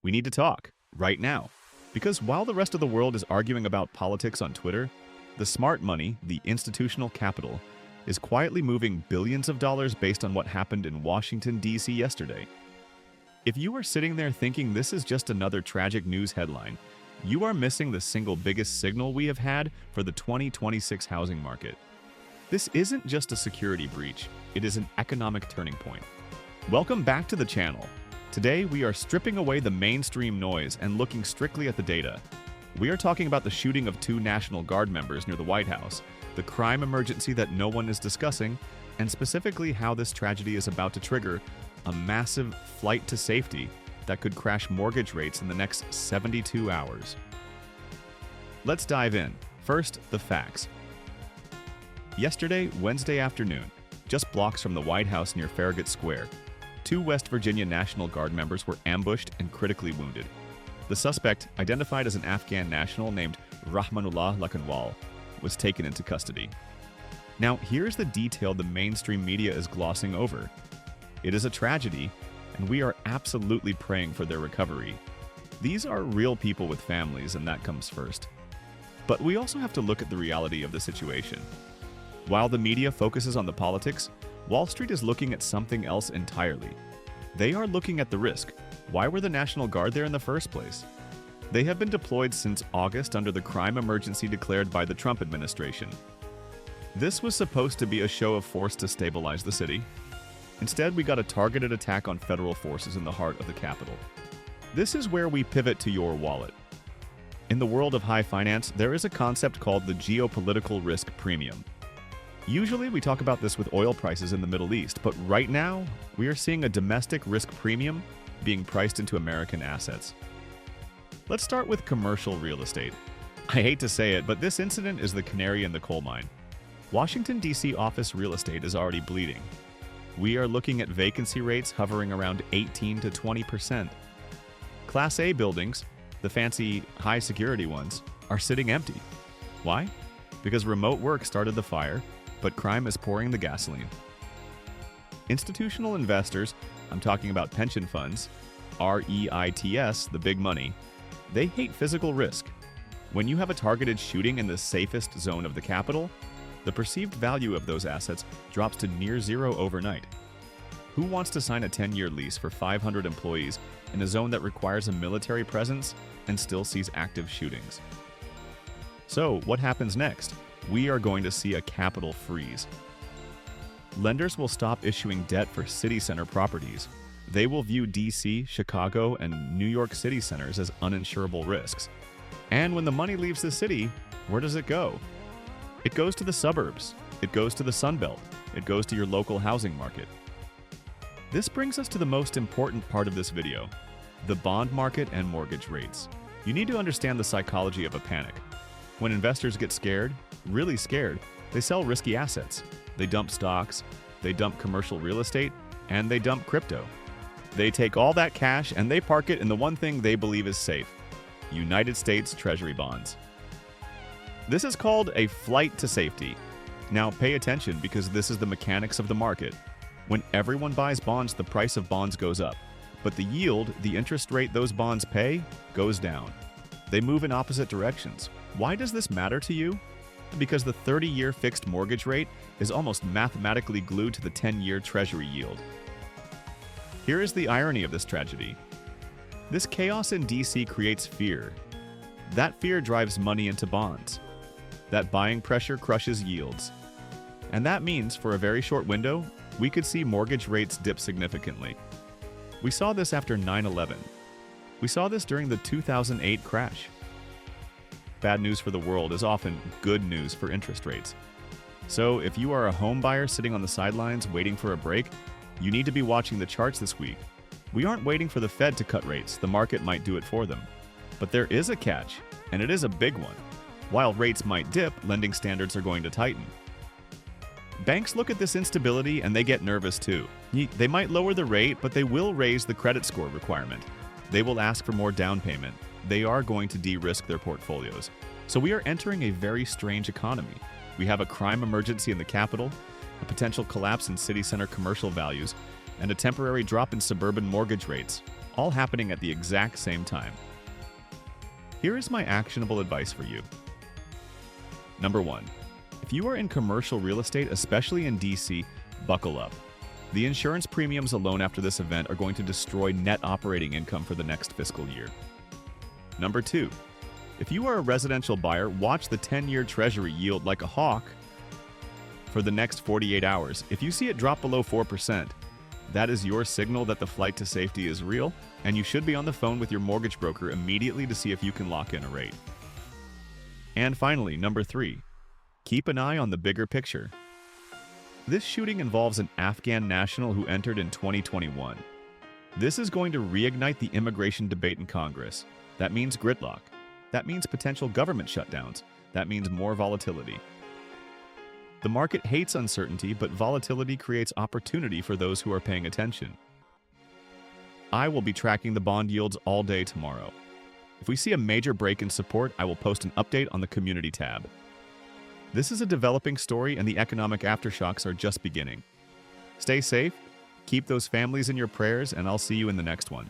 We need to talk, right now. Because while the rest of the world is arguing about politics on Twitter, the smart money, the institutional capital, is quietly moving billions of dollars based on what happened in Washington, D.C. yesterday. If you are sitting there thinking this is just another tragic news headline, you are missing the single biggest signal we have had for the 2026 housing market. This isn't just a security breach, it is an economic turning point. Welcome back to the channel. Today, we are stripping away the mainstream noise and looking strictly at the data. We are talking about the shooting of 2 National Guard members near the White House, the crime emergency that no one is discussing, and specifically how this tragedy is about to trigger a massive flight to safety that could crash mortgage rates in the next 72 hours. Let's dive in. First, the facts. Yesterday, Wednesday afternoon, just blocks from the White House near Farragut Square, 2 West Virginia National Guard members were ambushed and critically wounded. The suspect, identified as an Afghan national named Rahmanullah Lakanwal, was taken into custody. Now, here's the detail the mainstream media is glossing over. It is a tragedy, and we are absolutely praying for their recovery. These are real people with families, and that comes first. But we also have to look at the reality of the situation. While the media focuses on the politics, Wall Street is looking at something else entirely. They are looking at the risk. Why were the National Guard there in the first place? They have been deployed since August under the crime emergency declared by the Trump administration. This was supposed to be a show of force to stabilize the city. Instead, we got a targeted attack on federal forces in the heart of the Capitol. This is where we pivot to your wallet. In the world of high finance, there is a concept called the Geopolitical Risk Premium. Usually, we talk about this with oil prices in the Middle East, but right now, we are seeing a domestic risk premium being priced into American assets. Let's start with commercial real estate. I hate to say it, but this incident is the canary in the coal mine. Washington, D.C. office real estate is already bleeding. We are looking at vacancy rates hovering around 18 to 20%. Class A buildings, the fancy high-security ones, are sitting empty. Why? Because remote work started the fire, but crime is pouring the gasoline. Institutional investors, I'm talking about pension funds, REITs, the big money, they hate physical risk. When you have a targeted shooting in the safest zone of the Capitol, the perceived value of those assets drops to near zero overnight. Who wants to sign a 10-year lease for 500 employees in a zone that requires a military presence and still sees active shootings? So, what happens next? We are going to see a capital freeze. Lenders will stop issuing debt for city center properties. They will view DC, Chicago, and New York City centers as uninsurable risks. And when the money leaves the city, where does it go? It goes to the suburbs. It goes to the Sun Belt. It goes to your local housing market. This brings us to the most important part of this video, the bond market and mortgage rates. You need to understand the psychology of a panic. When investors get scared, really scared, they sell risky assets. They dump stocks, they dump commercial real estate, and they dump crypto. They take all that cash and they park it in the one thing they believe is safe, United States Treasury bonds. This is called a flight to safety. Now pay attention because this is the mechanics of the market. When everyone buys bonds, the price of bonds goes up, but the yield, the interest rate those bonds pay, goes down. They move in opposite directions. Why does this matter to you? Because the 30-year fixed mortgage rate is almost mathematically glued to the 10-year Treasury yield. Here is the irony of this tragedy. This chaos in DC creates fear. That fear drives money into bonds. That buying pressure crushes yields. And that means, for a very short window, we could see mortgage rates dip significantly. We saw this after 9/11. We saw this during the 2008 crash. Bad news for the world is often good news for interest rates. So if you are a home buyer sitting on the sidelines waiting for a break, you need to be watching the charts this week. We aren't waiting for the Fed to cut rates, the market might do it for them. But there is a catch, and it is a big one. While rates might dip, lending standards are going to tighten. Banks look at this instability and they get nervous too. They might lower the rate, but they will raise the credit score requirement. They will ask for more down payment. They are going to de-risk their portfolios. So we are entering a very strange economy. We have a crime emergency in the Capitol, a potential collapse in city center commercial values, and a temporary drop in suburban mortgage rates. all happening at the exact same time. Here is my actionable advice for you. Number 1. If you are in commercial real estate, especially in DC, buckle up. The insurance premiums alone after this event are going to destroy net operating income for the next fiscal year. Number 2. If you are a residential buyer, watch the 10-year Treasury yield like a hawk for the next 48 hours. If you see it drop below 4%, that is your signal that the flight to safety is real, and you should be on the phone with your mortgage broker immediately to see if you can lock in a rate. And finally, number 3. Keep an eye on the bigger picture. This shooting involves an Afghan national who entered in 2021. This is going to reignite the immigration debate in Congress. That means gridlock. That means potential government shutdowns. That means more volatility. The market hates uncertainty, but volatility creates opportunity for those who are paying attention. I will be tracking the bond yields all day tomorrow. If we see a major break in support, I will post an update on the community tab. This is a developing story, and the economic aftershocks are just beginning. Stay safe, keep those families in your prayers, and I'll see you in the next one.